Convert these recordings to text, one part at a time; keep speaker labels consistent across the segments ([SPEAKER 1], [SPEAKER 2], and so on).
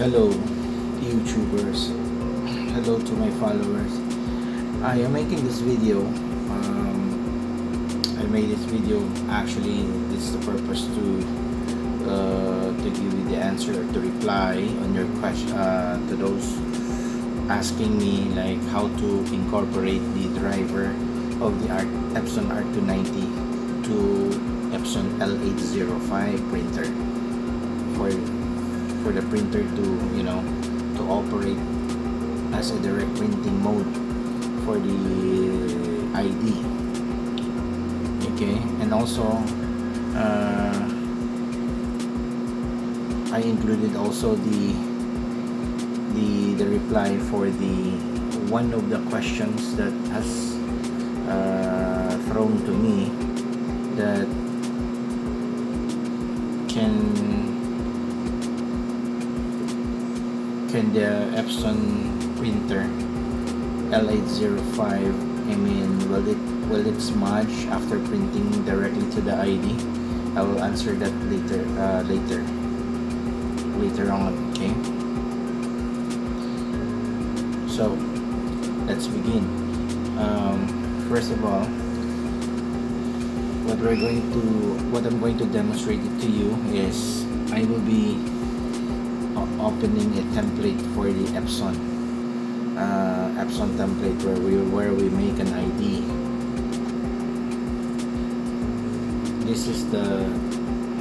[SPEAKER 1] Hello YouTubers, hello to my followers. I am making this video. I made this video, actually it's the purpose to give you the answer, to reply on your question, to those asking me like how to incorporate the driver of the Epson R290 to Epson L805 printer for the printer to operate as a direct printing mode for the ID. Okay, and also I included also the reply for the one of the questions that has thrown to me, that can the Epson printer L805, will it smudge after printing directly to the ID? I will answer that later on. Okay, so let's begin. First of all, what I'm going to demonstrate it to you is I will be opening a template for the Epson template where we make an ID. This is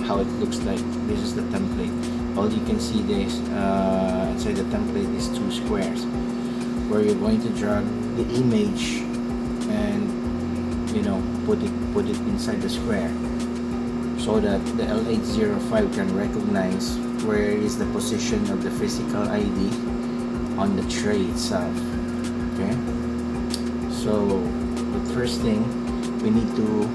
[SPEAKER 1] how it looks like. This is the template. All you can see this inside the template is two squares where you're going to drag the image and put it inside the square, so that the L805 can recognize where is the position of the physical ID on the tray itself. Okay, so the first thing, we need to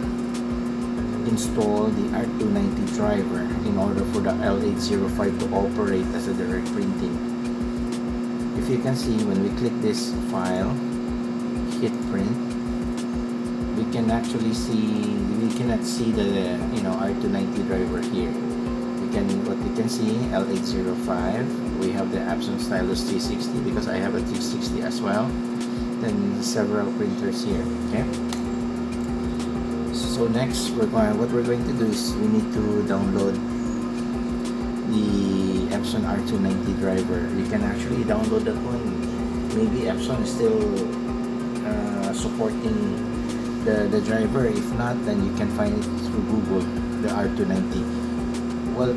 [SPEAKER 1] install the R290 driver in order for the L805 to operate as a direct printing. If you can see, when we click this file, hit print, we can actually see, we cannot see the R290 driver here. What we can see, L805, we have the Epson Stylus 360 because I have a 360 as well, then several printers here. Okay, so next what we're going to do is we need to download the Epson R290 driver. You can actually download that one. Maybe Epson is still supporting the driver. If not, then you can find it through Google, the R290. Well,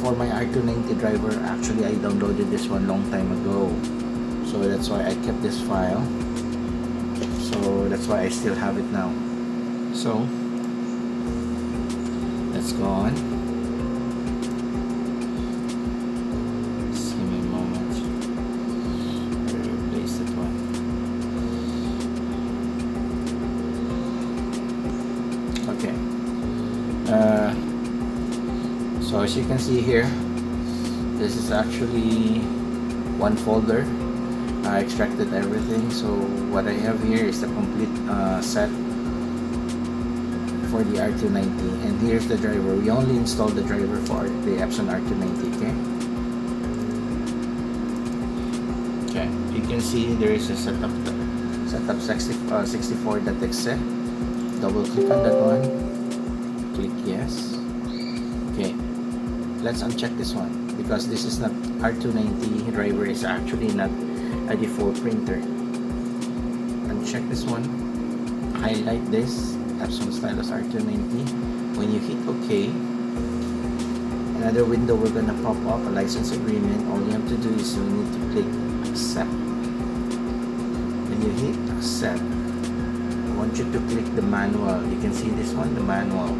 [SPEAKER 1] for my R290 driver, actually I downloaded this one long time ago, so that's why I kept this file, so that's why I still have it now. So let's go on. Just give me a moment. I replace that one. Okay. So as you can see here, this is actually one folder. I extracted everything. So what I have here is the complete set for the R290, and here's the driver. We only installed the driver for the Epson R290. Okay, you can see there is a setup 64.exe. Double click on that one, click yes. Okay, let's uncheck this one because this is not R290 driver, is actually not a default printer. Uncheck this one, highlight this Epson Stylus R290. When you hit OK, another window will gonna pop up, a license agreement. All you have to do is you need to click accept. When you hit accept, I want you to click the manual. You can see this one, the manual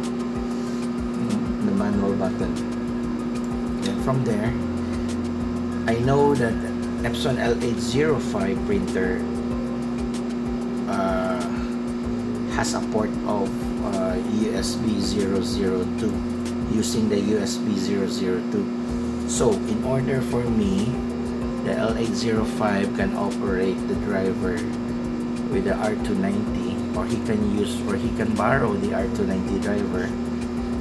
[SPEAKER 1] button. Then from there, I know that Epson L805 printer has a port of USB 002, using the USB 002. So in order for me, the L805 can operate the driver with the R290, or he can borrow the R290 driver.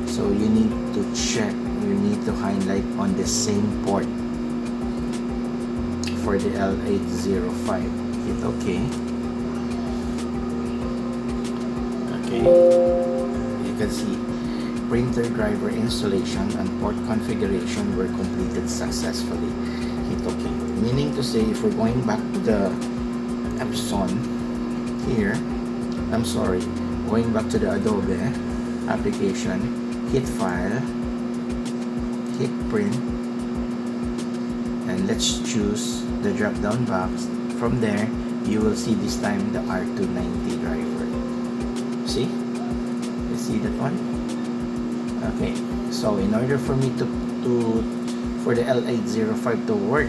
[SPEAKER 1] So you need to check, you need to highlight on the same port. for the L805. Hit OK. Okay, you can see printer driver installation and port configuration were completed successfully. Hit OK. Meaning to say, if we're going back to the Epson here, I'm sorry, going back to the Adobe application, hit File, hit Print, and let's choose the drop down box. From there, you will see this time the R290 driver. See? You see that one? Okay, so in order for me for the L805 to work,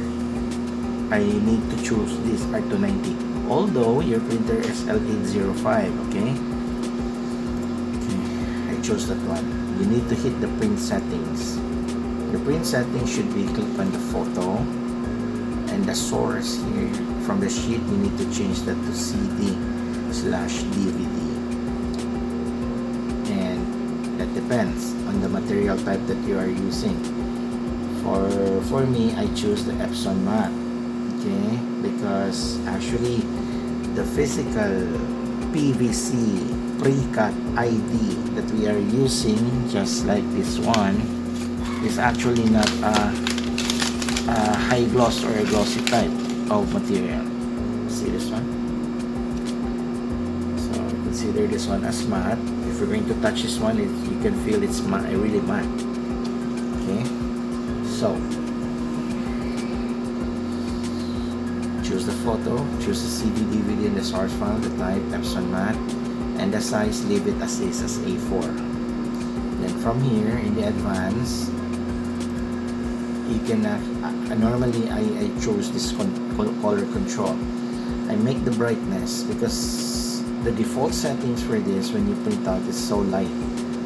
[SPEAKER 1] I need to choose this R290. Although your printer is L805, okay? I chose that one. You need to hit the print settings. The print settings should be click on the photo and the source here. From the sheet, you need to change that to CD/DVD. And that depends on the material type that you are using. For me, I choose the Epson matte, okay? Because actually the physical PVC pre-cut ID that we are using, just like this one, is actually not a high gloss or a glossy type of material. See this one? So consider this one as matte. If you're going to touch this one, you can feel it's matte, really matte. Okay, so choose the photo, choose the CD, DVD, and the source file, the type Epson matte, and the size, leave it as is, as A4. Then from here in the advanced, you can normally I chose this color control. I make the brightness because the default settings for this when you print out is so light.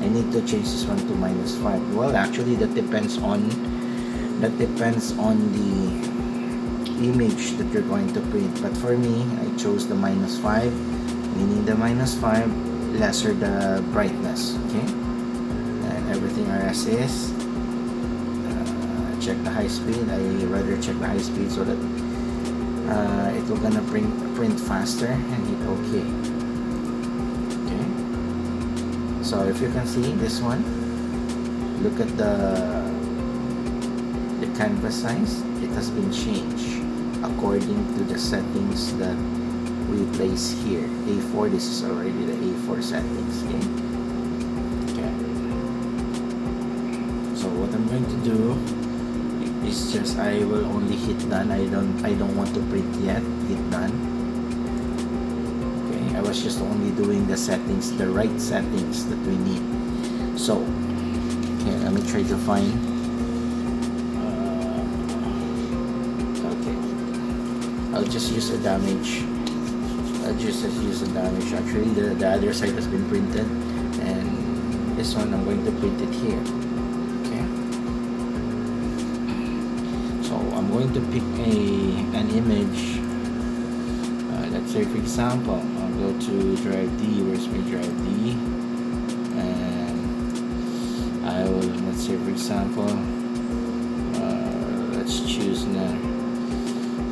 [SPEAKER 1] I need to change this one to -5. Well, actually that depends on the image that you're going to print, but for me, I chose the -5, meaning the -5 lesser the brightness. Okay, and everything are as is. Check the high speed. I rather check the high speed so that it will gonna print faster, and hit OK. Okay, so if you can see this one, look at the canvas size. It has been changed according to the settings that we place here. A4, this is already the A4 settings. Okay. So what I'm going to do is just I will only hit done. I don't want to print yet. Hit done. Okay, I was just only doing the settings, the right settings that we need. So okay, let me try to find I'll just use a damage. Actually, the other side has been printed, and this one I'm going to print it here. Okay. So I'm going to pick an image. Let's say, for example, I'll go to drive D. Where's my drive D? And I will, let's say, for example, let's choose now.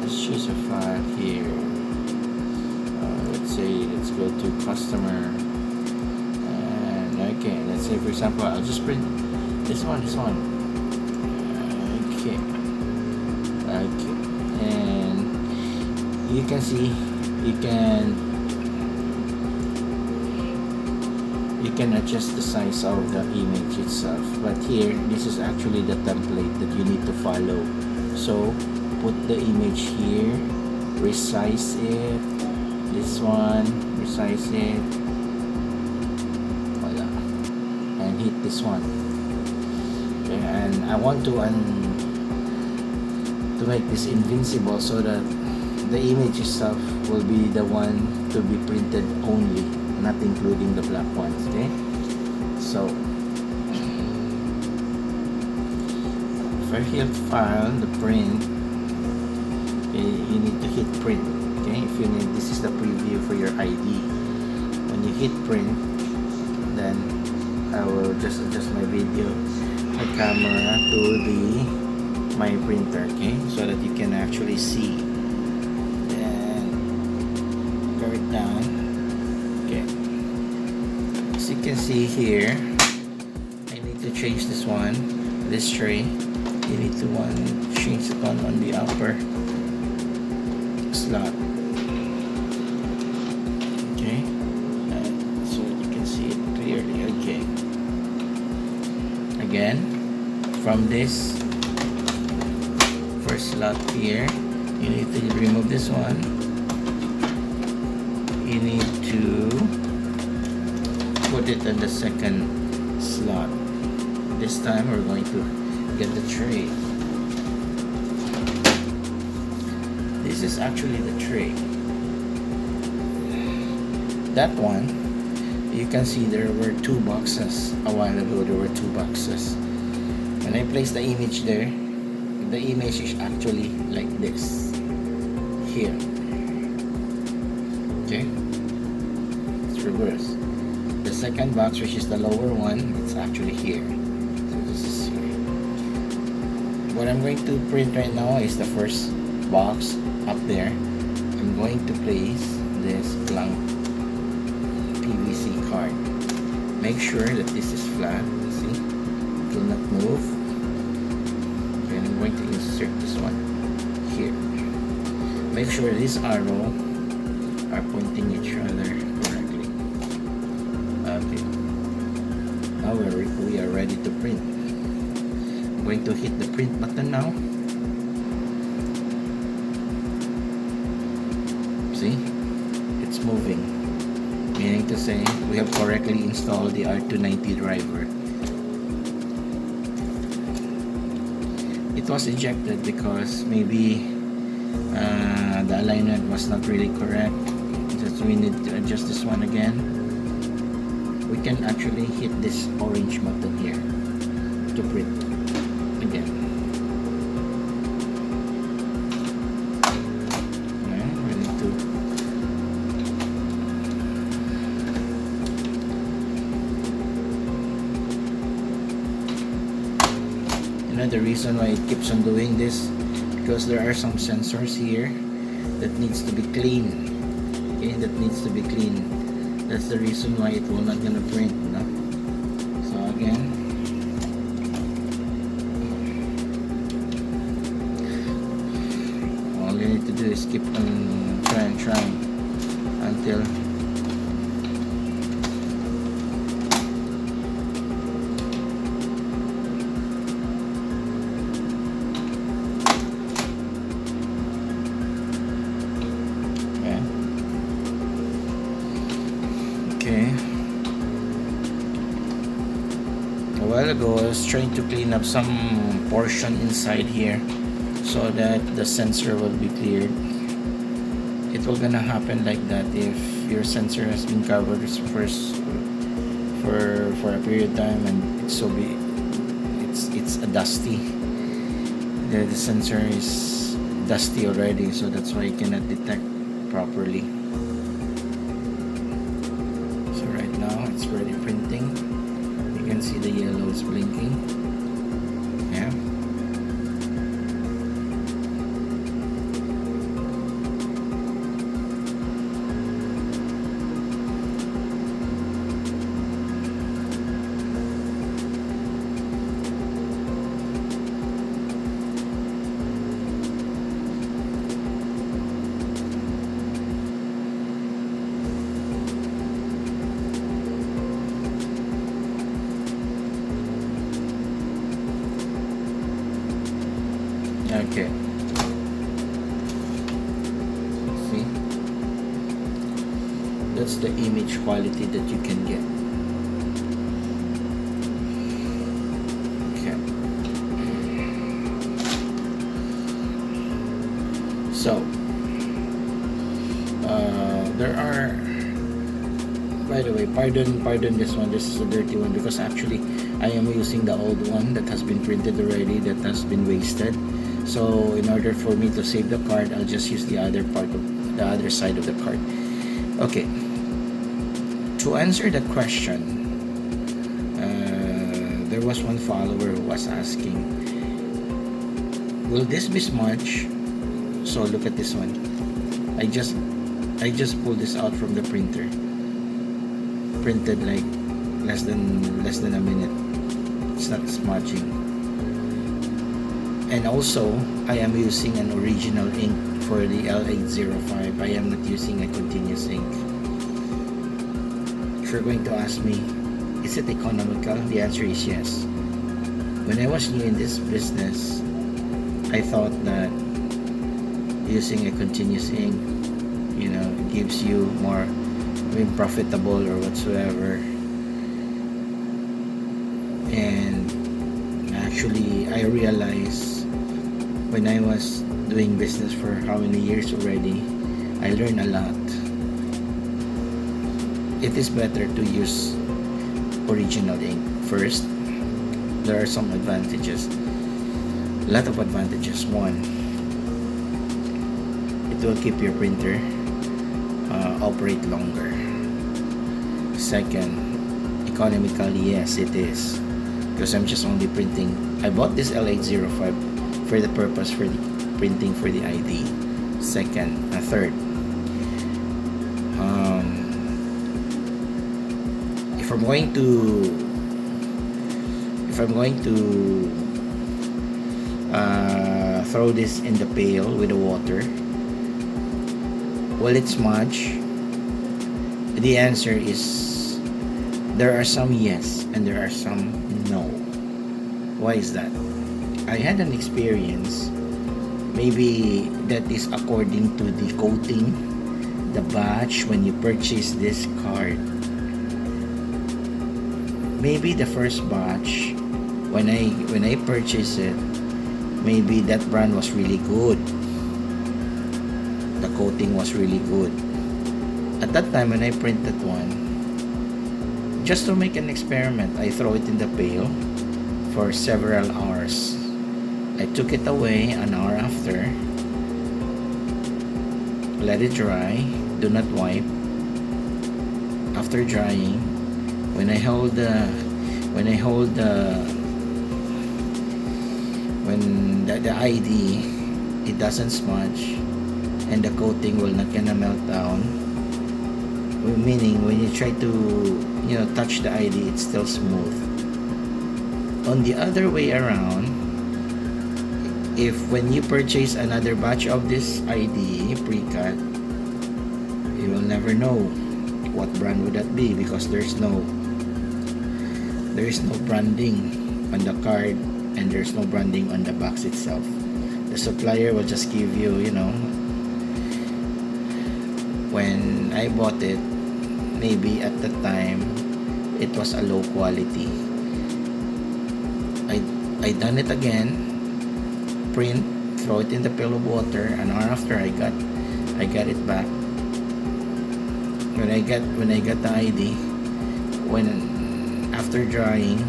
[SPEAKER 1] Let's choose a file here. Let's go to customer, and okay, let's say for example I'll just print this one. Okay, and you can see you can adjust the size of the image itself, but here this is actually the template that you need to follow. So put the image here, resize it, this one, resize it, voila, and hit this one. Okay, and I want to make this invincible so that the image itself will be the one to be printed only, not including the black ones. Okay, so if I hit file, the print, you need to hit print. Okay, if you need, this is the preview for your ID. When you hit print, then I will just adjust my video, my camera to the my printer, okay, so that you can actually see. Then lower it down. Okay, as you can see here, I need to change this one, this tray. You need to change it on the upper slot. Okay, so you can see it clearly. Okay, again, from this first slot here, you need to remove this one. You need to put it in the second slot. This time we're going to get the tray. This is actually the tray. That one, you can see there were two boxes. A while ago there were two boxes. When I place the image there, the image is actually like this here. Okay, it's reversed. The second box, which is the lower one, it's actually here. So this is here. What I'm going to print right now is the first box up there. I'm going to place this blank PVC card. Make sure that this is flat. See, it will not move. Okay, I'm going to insert this one here. Make sure this arrow are pointing each other correctly. Okay, now we are ready to print. I'm going to hit the print button now. See, it's moving, meaning to say we have correctly installed the R290 driver. It was ejected because maybe the alignment was not really correct. Just we need to adjust this one again. We can actually hit this orange button here to print again. Okay, we need to the reason why it keeps on doing this, because there are some sensors here that needs to be clean. Okay, that needs to be clean. That's the reason why it will not gonna print, no? So again, all you need to do is keep on trying until a while ago I was trying to clean up some portion inside here so that the sensor will be cleared. It will gonna happen like that if your sensor has been covered first for a period of time and it's a dusty. The sensor is dusty already, so that's why you cannot detect properly. So right now it's ready printing. You can see the yellow is blinking. Yeah. Okay. See? That's the image quality that you can get. Okay. So, there are, by the way, pardon this one, this is a dirty one because actually I am using the old one that has been printed already, that has been wasted. So in order for me to save the card, I'll just use the other part of the other side of the card. Okay. To answer the question, there was one follower who was asking, Will this be smudge? So look at this one. I just pulled this out from the printer. Printed like less than a minute. It's not smudging. And also, I am using an original ink for the L805. I am not using a continuous ink. If you're going to ask me, is it economical? The answer is yes. When I was new in this business, I thought that using a continuous ink, gives you more profitable or whatsoever. And actually, I realized when I was doing business for how many years already, I learned a lot. It is better to use original ink first. There are some advantages, a lot of advantages. One, it will keep your printer operate longer. Second, economically, yes, it is, because I'm just only printing. I bought this L805 for the purpose for the printing for the ID. Third, if I'm going to throw this in the pail with the water, will it smudge? The answer is there are some yes and there are some no. Why is that? I had an experience. Maybe that is according to the coating, the batch when you purchase this card. Maybe the first batch, when I purchased it, maybe that brand was really good. The coating was really good. At that time when I printed one, just to make an experiment, I throw it in the pail for several hours. I took it away an hour after, let it dry, do not wipe. After drying, when the ID, it doesn't smudge and the coating will not gonna melt down. Meaning when you try to touch the ID, it's still smooth. On the other way around, if when you purchase another batch of this ID pre-cut, you will never know what brand would that be, because there is no branding on the card and there's no branding on the box itself. The supplier will just give you, when I bought it, maybe at the time it was a low quality. I done it again, print, throw it in the pail of water. An hour after, I got it back. When I got the ID, after drying,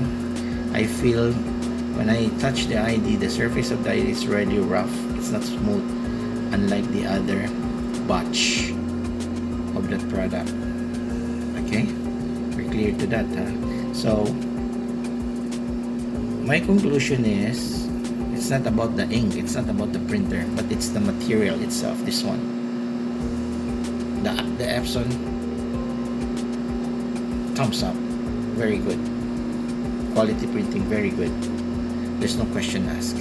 [SPEAKER 1] I feel when I touch the ID, the surface of the ID is really rough. It's not smooth, unlike the other batch of that product. Okay, we're clear to that, huh? So my conclusion is, it's not about the ink, it's not about the printer, but it's the material itself. This one, the Epson, thumbs up, very good. Quality printing, very good. There's no question asked.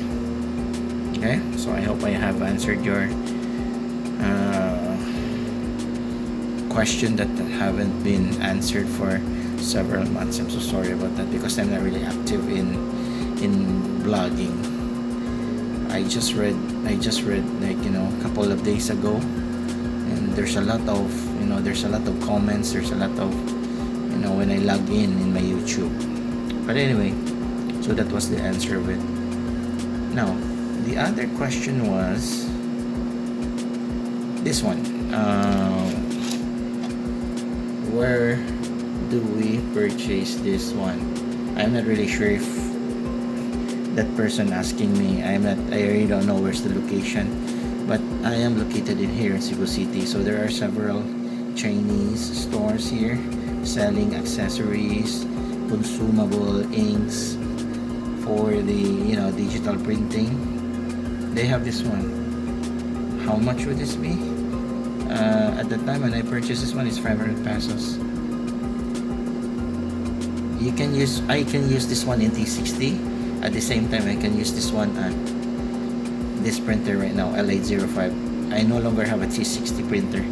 [SPEAKER 1] Okay, so I hope I have answered your question that haven't been answered for several months. I'm so sorry about that, because I'm not really active in blogging. I just read like a couple of days ago, and there's a lot of comments, there's a lot of when I log in my YouTube. But anyway, so that was the answer of it. Now the other question was this one. Where do we purchase this one? I'm not really sure if that person asking me, I really don't know where's the location, but I am located here in Cebu City. So there are several Chinese stores here selling accessories, consumable inks for the digital printing. they have this one. How much would this be? At the time when I purchased this one, it's 500 pesos. I can use this one in T60. At the same time, I can use this one at this printer right now, L805. I no longer have a T60 printer,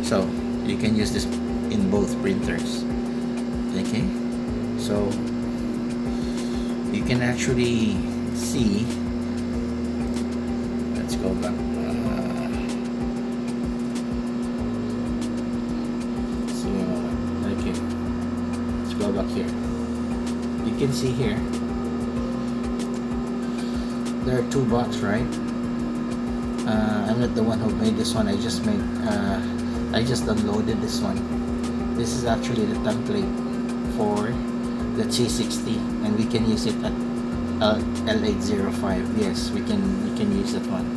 [SPEAKER 1] so you can use this in both printers. Okay, so you can actually see. Let's go back. Okay, let's go back here. You can see here there are two boxes, right? I'm not the one who made this one. I just downloaded this one. This is actually the template for the T60, and we can use it at L805. Yes, we can use that one.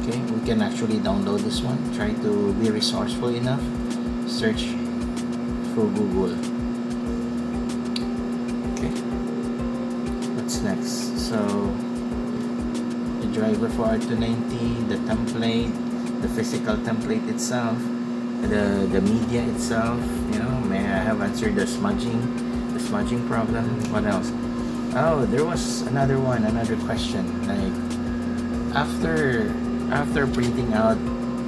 [SPEAKER 1] Okay, we can actually download this one. Try to be resourceful enough. Search through Google. Okay, what's next? So the driver for R290, the template, the physical template itself, the media itself. You know, may I have answered the smudging problem. What else? Oh, there was another question. Like after printing out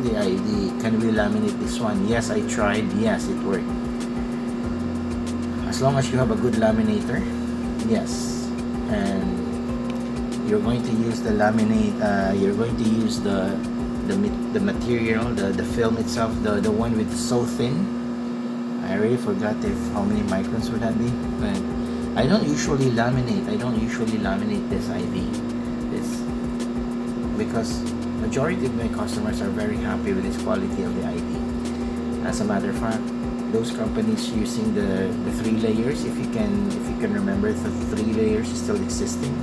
[SPEAKER 1] the ID, can we laminate this one? Yes, I tried. Yes, it worked. As long as you have a good laminator, yes. And you're going to use the laminate. You're going to use the material, the film itself, the one with so thin. I already forgot how many microns would that be, but I don't usually laminate this ID, because majority of my customers are very happy with this quality of the ID. As a matter of fact, those companies using the 3 layers, if you can remember, the 3 layers is still existing.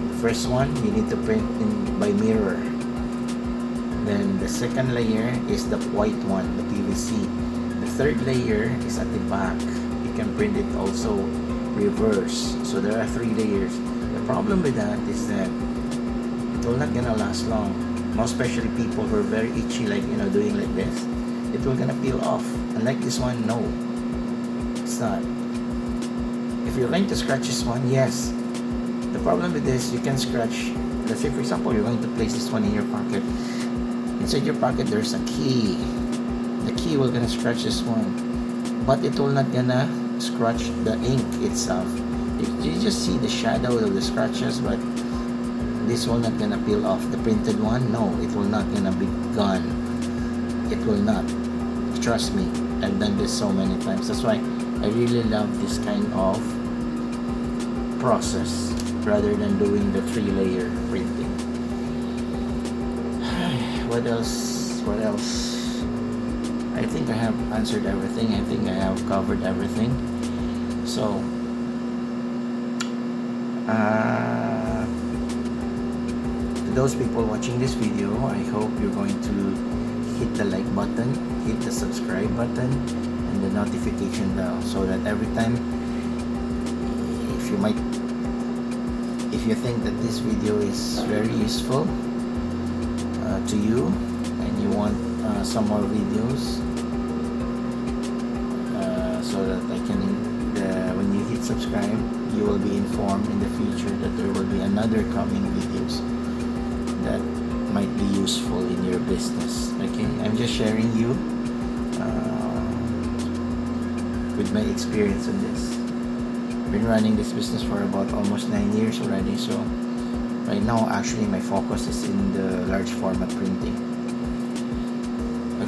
[SPEAKER 1] The first one, you need to print by mirror. Then the second layer is the white one, the PVC. The third layer is at the back. You can print it also reverse. So there are 3 layers. The problem with that is that it will not gonna last long. Most especially people who are very itchy, like doing like this. It will gonna peel off. Unlike this one, no, it's not. If you're going to scratch this one, yes. The problem with this, you can scratch. Let's say for example, you're going to place this one in your pocket. Inside your pocket, there's a key. The key will gonna scratch this one, but it will not gonna scratch the ink itself. You just see the shadow of the scratches, but this will not gonna peel off. The printed one, no, it will not gonna be gone. It will not. Trust me, I've done this so many times. That's why I really love this kind of process rather than doing the 3-layer printing. What else? I think I have answered everything. I think I have covered everything. So to those people watching this video, I hope you're going to hit the like button, hit the subscribe button, and the notification bell, so that every time, if you think that this video is very useful to you and you want some more videos, so that I can when you hit subscribe, you will be informed in the future that there will be another coming videos that might be useful in your business. Okay, I'm just sharing you with my experience on this. Been running this business for about almost 9 years already, so right now actually my focus is in the large format printing.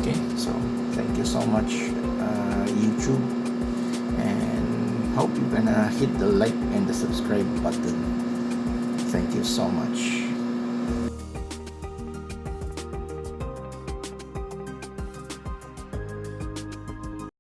[SPEAKER 1] Okay, so thank you so much, YouTube, and hope you're gonna hit the like and the subscribe button. Thank you so much.